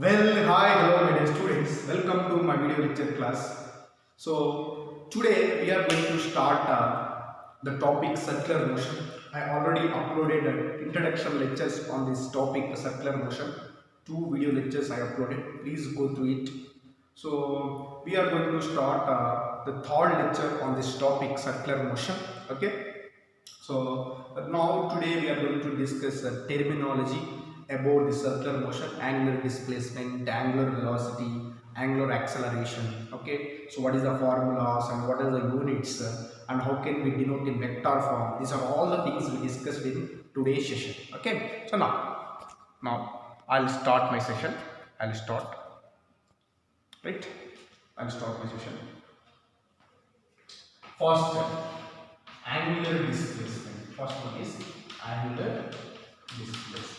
Well, hi, hello, my dear students. Welcome to my video lecture class. So, today we are going to start the topic circular motion. I already uploaded introduction lectures on this topic, circular motion. Two video lectures I uploaded. Please go through it. So, we are going to start the third lecture on this topic, circular motion. Okay. So now today we are going to discuss terminology about the circular motion, angular displacement, angular velocity, angular acceleration. Okay, so what is the formulas and what are the units and how can we denote in vector form? These are all the things we discussed in today's session. Okay, so now I'll start my session. I'll start, right? I'll start my session. First, angular displacement. First one is angular displacement.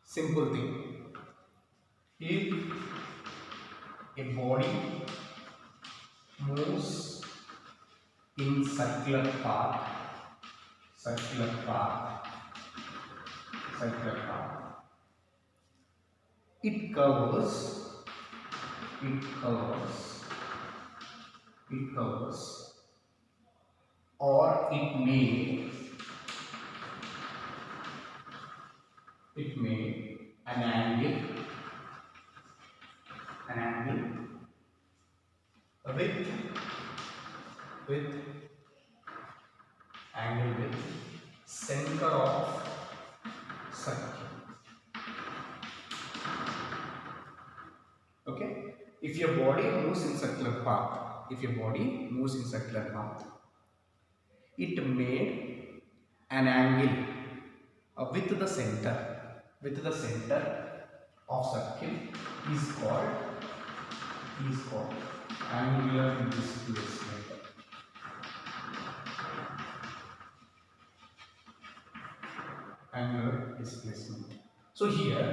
Simple thing. If a body moves in circular path, it covers or it may an angle with center of circle. Okay, if your body moves in circular path, it made an angle with the center of circle is called angular displacement. So here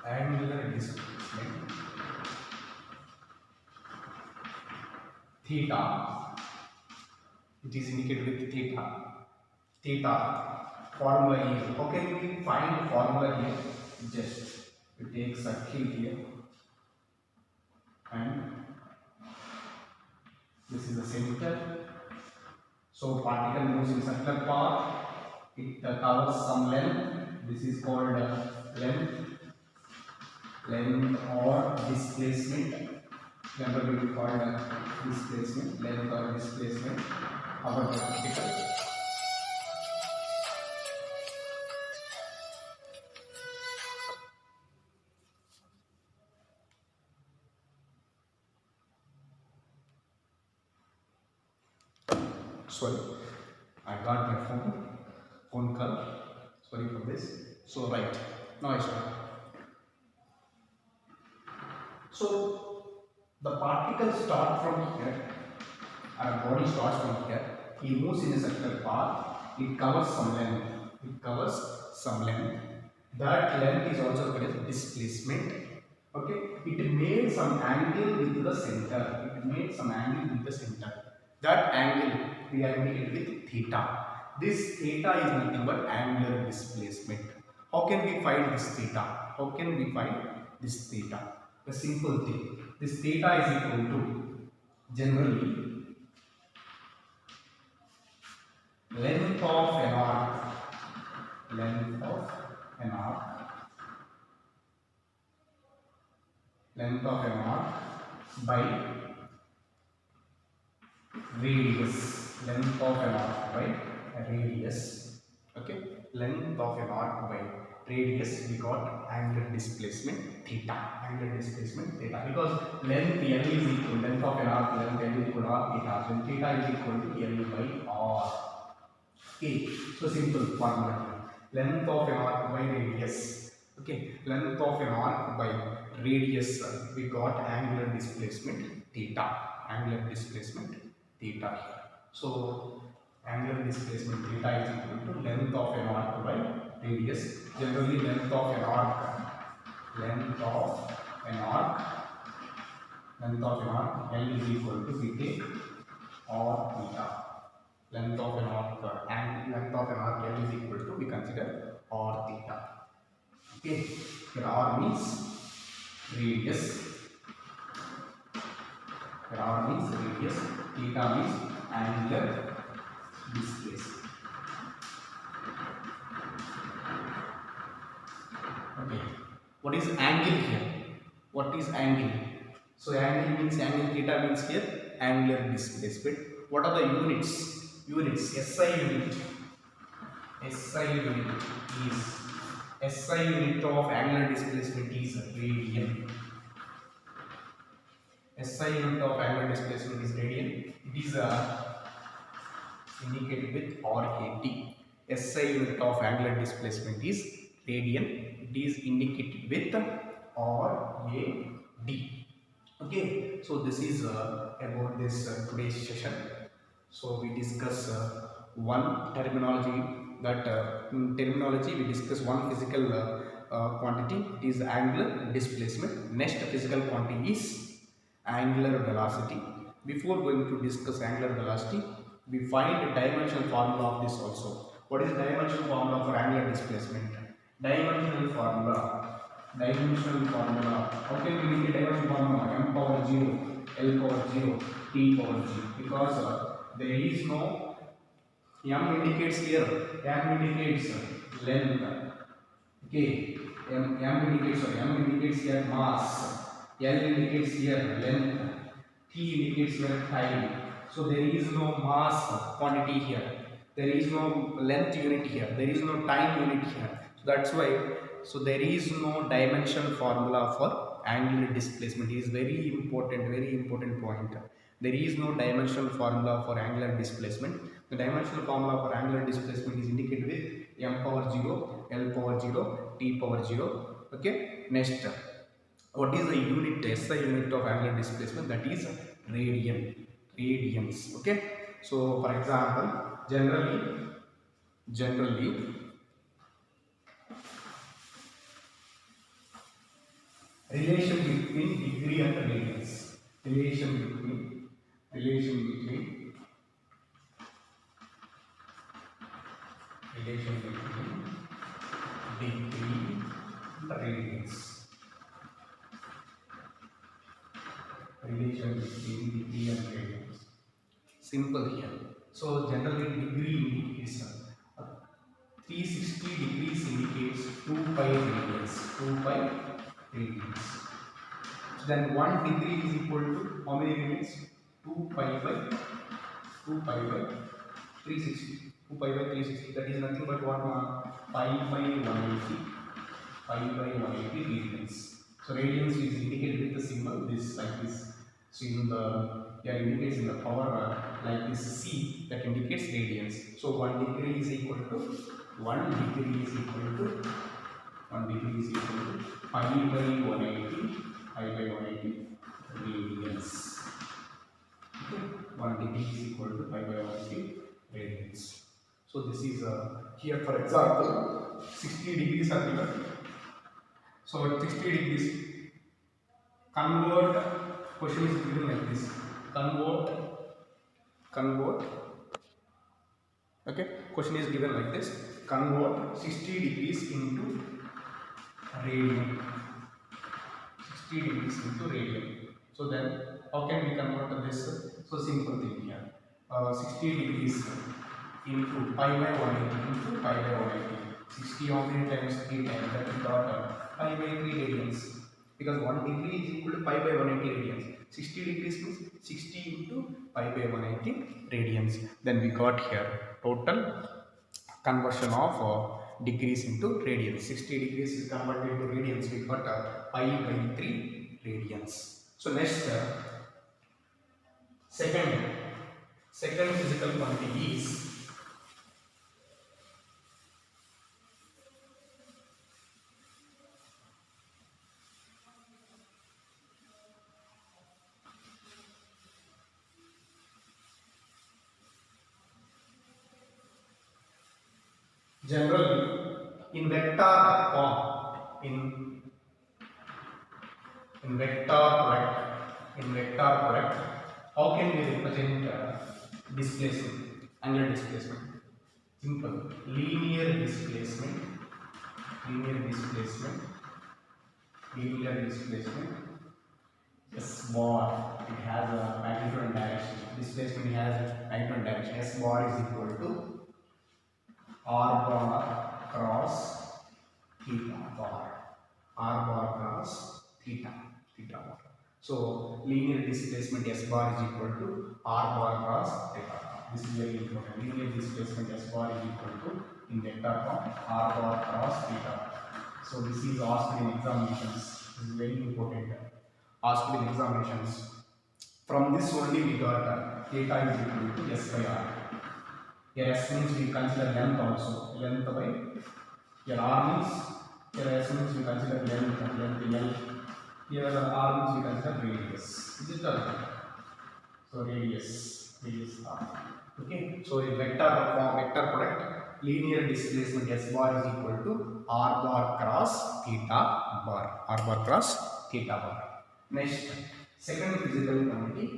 angular displacement theta, it is indicated with theta. Formula is, how can we find the formula here? Just we take circle here and this is the center. So particle moves in circular path, it covers some length. This is called length or displacement. Generally we call displacement, length or displacement of the particle. Sorry, I got my phone call. Sorry for this. So right, now I start. So the particles start from here, our body starts from here. He moves in a circular path. It covers some length. That length is also called as displacement. Okay, it made some angle with the center. That angle we are indicated with theta. This theta is nothing but angular displacement. How can we find this theta? The simple thing. This theta is equal to generally length of an arc by radius. Okay, length of an arc by radius, we got angular displacement theta. Because length L is equal, length of an arc, length L is equal to r theta. So theta is equal to L by r. Okay, so simple formula. Length of an arc by radius. Okay, length of an arc by radius, we got angular displacement theta. Here. So angular displacement theta is equal to length of an arc by radius. Generally, length of an arc L is equal to we take r theta. length of an arc and length of an arc L is equal to, we consider r theta. Okay, here r means radius, here r means radius, theta means angular displacement. Okay, what is angle here? What is angle? So angle means, angle theta means here angular displacement. What are the units? Units, SI unit. SI unit is, SI unit of angular displacement is radian. SI unit of angular displacement is radian. It is indicated with RAD. SI unit of angular displacement is radian. It is indicated with RAD. Okay, so this is about this today's session. So we discuss one terminology, that in terminology we discuss one physical quantity, it is angular displacement. Next physical quantity is angular velocity. Before going to discuss angular velocity, we find the dimensional formula of this also. What is the dimensional formula for angular displacement? Dimensional formula. Dimensional formula. How can we make a dimensional formula? M power 0, L power 0, T power 0. Because there is no, M indicates here, M indicates length. Okay, M indicates here mass, L indicates here length, T indicates here time. So there is no mass quantity here, there is no length unit here, there is no time unit here. So that's why, so there is no dimension formula for angular displacement. It is very important point. There is no dimensional formula for angular displacement. The dimensional formula for angular displacement is indicated with M power 0, L power 0, T power 0. Okay, next, what is the unit, SI unit of angular displacement? That is radian, radians. Okay, so for example, generally relation between degree and radians, relation between degree and radians. Relation between degree and radians. Simple here. So generally degree indicates 360 degrees indicates 2 pi radians. 2 pi radians. So then 1 degree is equal to how many radians? 2 pi by 360. 2 pi by 360. That is nothing but what? Pi by 180. Pi by 180 radians. So radians is indicated with the symbol this, like this. So in the, indicates in the power like this C, that indicates radians. So 1 degree is equal to 1 degree is equal to pi by 180 radians. Okay. 1 degree is equal to pi by 180 radians. So this is here, for example, 60 degrees are given. So at 60 degrees, convert, question is given like this, convert, okay, question is given like this, convert 60 degrees into radian, 60 degrees into radian. So then how can we convert this? So simple thing here, 60 degrees into pi by 180 into pi by 180, 60 how many times? 3 times, that is got pi by 3 radians. Because 1 degree is equal to pi by 180 radians. 60 degrees means 60 into pi by 180 radians. Then we got here total conversion of degrees into radians. 60 degrees is converted into radians. We got pi by 3 radians. So next, second physical quantity is generally in vector form, in vector product, how can we represent displacement? angular displacement. Simple. Linear displacement. S bar, it has a magnitude and direction. Displacement has a magnitude and direction. S bar is equal to R bar cross theta bar. R bar cross theta bar. So linear displacement S bar is equal to R bar cross theta bar. This is very important. Linear displacement S bar is equal to, in vector form, R bar cross theta. So this is asked in examinations. This is very important. Asked in examinations. From this only we got theta is equal to S by R. Here S means we consider length also. Length by, here R means, here S means we consider length L. Here R means we consider radius. Is it correct? So radius R. Okay. So in vector product, linear displacement S bar is equal to R bar cross theta bar. R bar cross theta bar. Next, second physical quantity.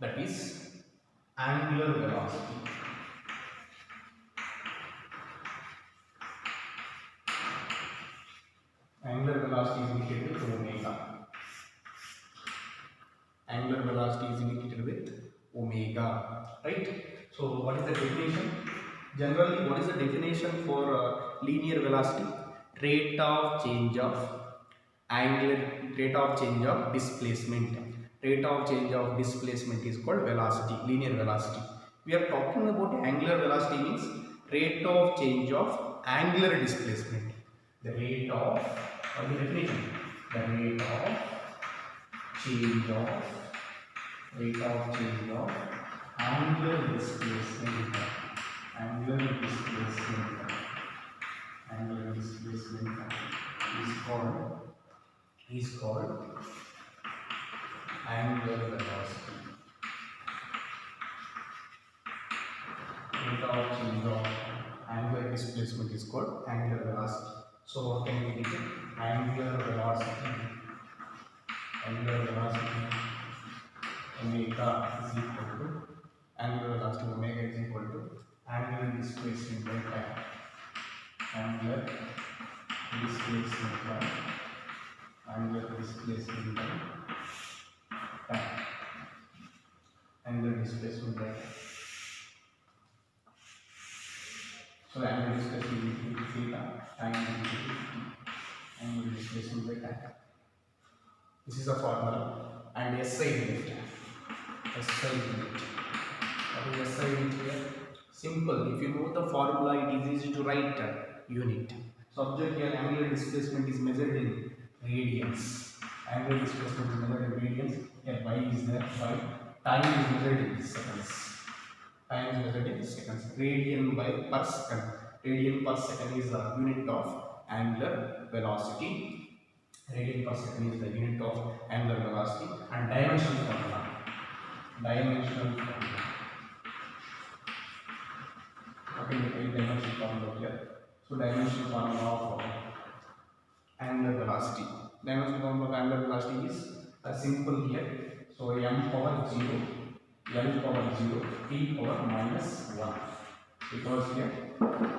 That is angular velocity. Angular velocity is indicated with omega. Angular velocity is indicated with omega, right? So what is the definition? Generally, what is the definition for linear velocity? Rate of change of displacement. Rate of change of displacement is called velocity, linear velocity. We are talking about angular velocity means rate of change of angular displacement. The rate of, what is the definition? The rate of change of angular displacement is called angular velocity. Rate of change of angular displacement is called angular velocity. So what can we get? Angular velocity omega is equal to angular displacement by time. Angular displacement by time. So angular displacement is equal to theta, time is equal to t. Angular displacement by time. This is a formula, and SI unit. What is SI unit here? Simple. If you know the formula, it is easy to write unit. Subject here, angular displacement is measured in radians. Angular displacement is measured in radians. Here y is there. Y. Time is measured in seconds. Radian per second. Radian per second is the unit of angular velocity. Radian per second is the unit of angular velocity, and dimensional formula. Okay, dimensional formula here. So dimensional formula of angular velocity. Dimensional formula of angular velocity is simple here. So m power 0, L power 0, t power minus 1. Because here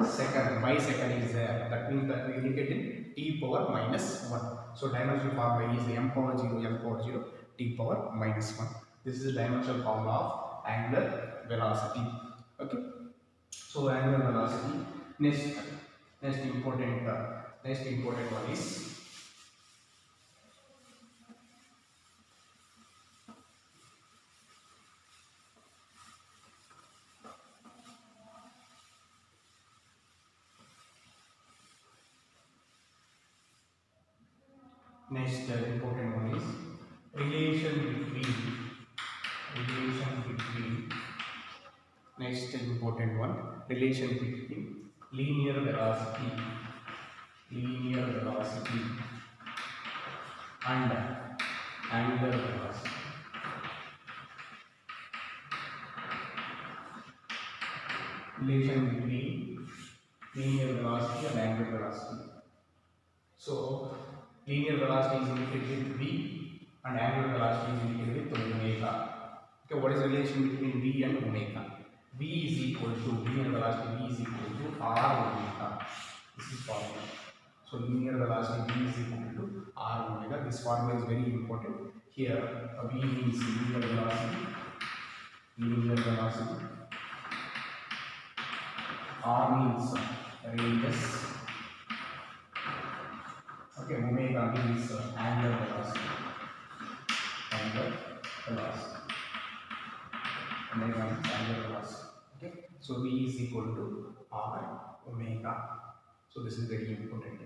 second, y second is there. That means that we indicate in t power minus 1. So dimensional formula is m power 0, t power minus 1. This is the dimensional formula of angular velocity. Okay. So angular velocity. Next important one is relation between linear velocity and angular velocity. Relation between linear velocity and angular velocity. So linear velocity is indicated with v and angular velocity is indicated with omega. Okay, what is the relation between v and omega? V is equal to linear velocity, v is equal to r omega. This is formula. So linear velocity v is equal to r omega. This formula is very important. Here v means linear velocity, r means radius, okay, omega means angular velocity, omega means angular velocity. Okay, so v is equal to r omega. So this is very important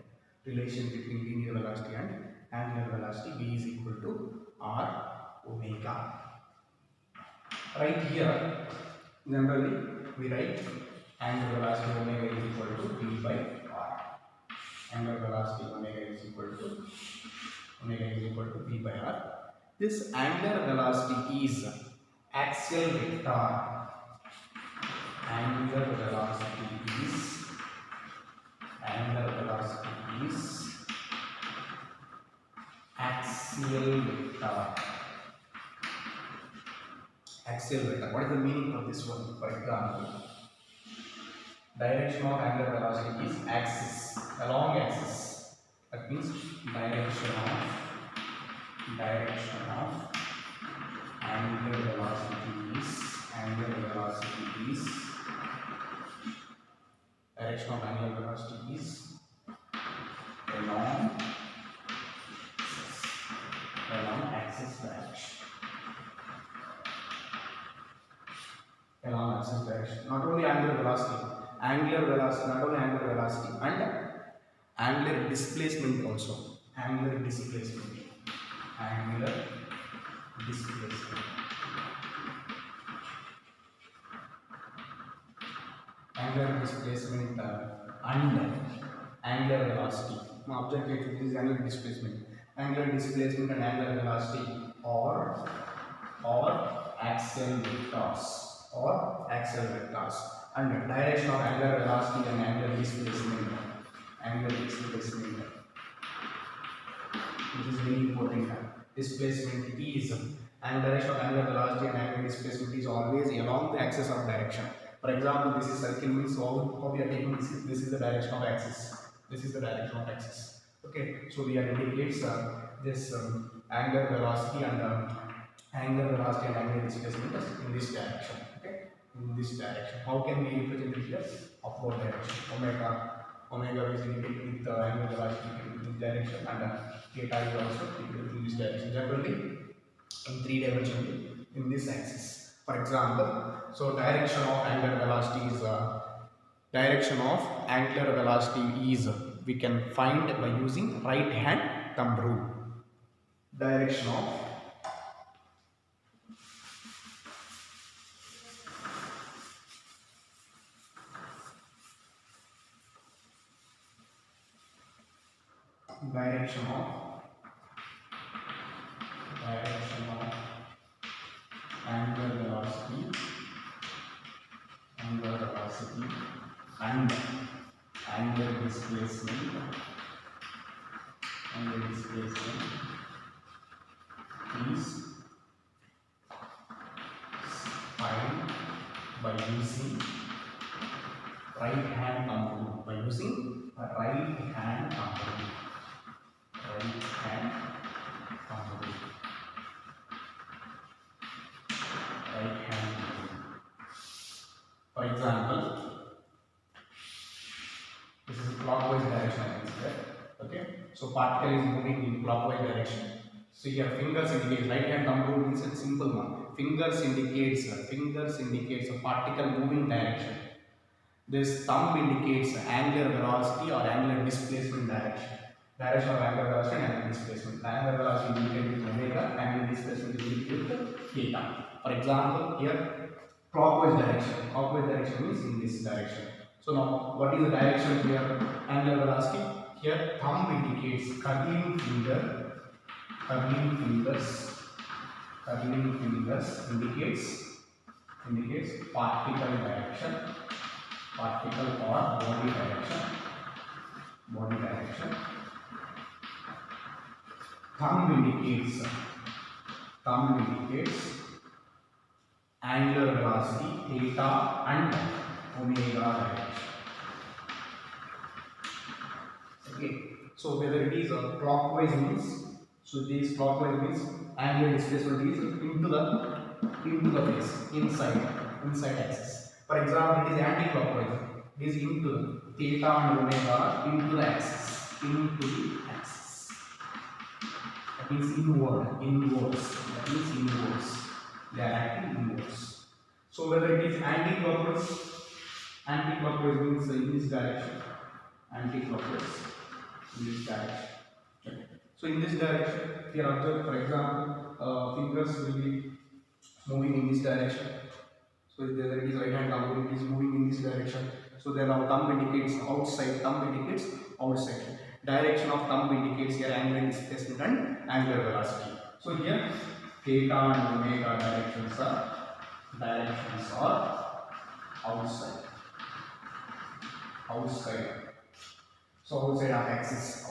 relation between linear velocity and angular velocity. V is equal to r omega. Right here, generally we write angular velocity omega is equal to v by r. Angular velocity omega is equal to v by r. This angular velocity is axial vector. Angular velocity is axial vector. Axial vector. What is the meaning of this one? For example, direction of angular velocity is axis, along axis. That means direction of angular velocity is along axis direction. Along axis direction. Not only angular velocity, not only angular velocity, and angular displacement also. Angular displacement. Angular displacement and angular velocity. Objective is angular displacement. Angular displacement and angular velocity or axial vectors. And direction of angular velocity and angular displacement. Which is very important. Displacement is, and direction of angular velocity and angular displacement is always along the axis of direction. For example, this is circle, means how we are taking this is the direction of axis. Okay, so we are indicates this angular velocity and angular displacement in this direction. Okay, in this direction. How can we represent it here? Upward direction. Omega is indicated with the angular velocity in this direction, and theta is also indicated in this direction. Generally, in 3 dimensions in this axis. For example, so direction of angular velocity is we can find by using right hand thumb rule. Direction of angular velocity and angular displacement is found by using right hand thumb rule. For example, this is clockwise direction, I can say. Okay, so particle is moving in clockwise direction. So here fingers indicates, right hand thumb rule means a simple one. Fingers indicates a particle moving direction. This thumb indicates angular velocity or angular displacement direction. Direction of angular velocity and angular displacement. Angular velocity is indicated with omega, angular displacement is indicated with theta. For example, here clockwise direction means in this direction. So now, what is the direction here? Angular velocity. Here, thumb indicates curling fingers indicates particle direction. particle or body direction. Body direction. Thumb indicates angular velocity theta and omega direction. Okay, so whether it is clockwise means, so this clockwise means angular displacement is into the face, inside axis. For example, it is anti-clockwise, it is into the theta and omega into the axis, that means inwards, they are acting inwards. So whether it is anti-clockwise means in this direction, anti-clockwise in this direction. Okay. So in this direction, here observe, for example, fingers will be moving in this direction. So whether it is right hand thumb, it is moving in this direction. So then our thumb indicates outside, Direction of thumb indicates here angular displacement and angular velocity. So here theta and omega directions are outside. So outside of axis.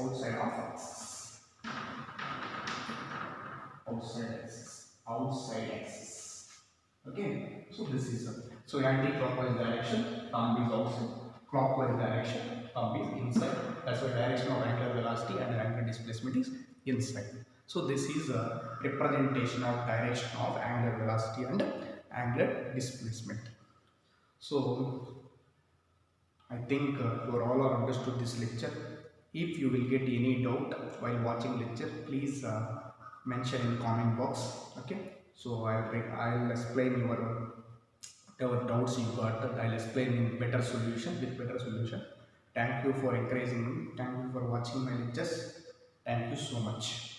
Okay, so this is so anti-clockwise direction, thumb is outside. Clockwise direction, thumb is inside. That's why direction of angular velocity and angular displacement is inside. So this is a representation of direction of angular velocity and angular displacement. So I think you all are understood this lecture. If you will get any doubt while watching lecture, please mention in comment box. Okay, so I'll explain whatever doubts you got. I'll explain in better solution. Thank you for encouraging me. Thank you for watching my lectures. Thank you so much.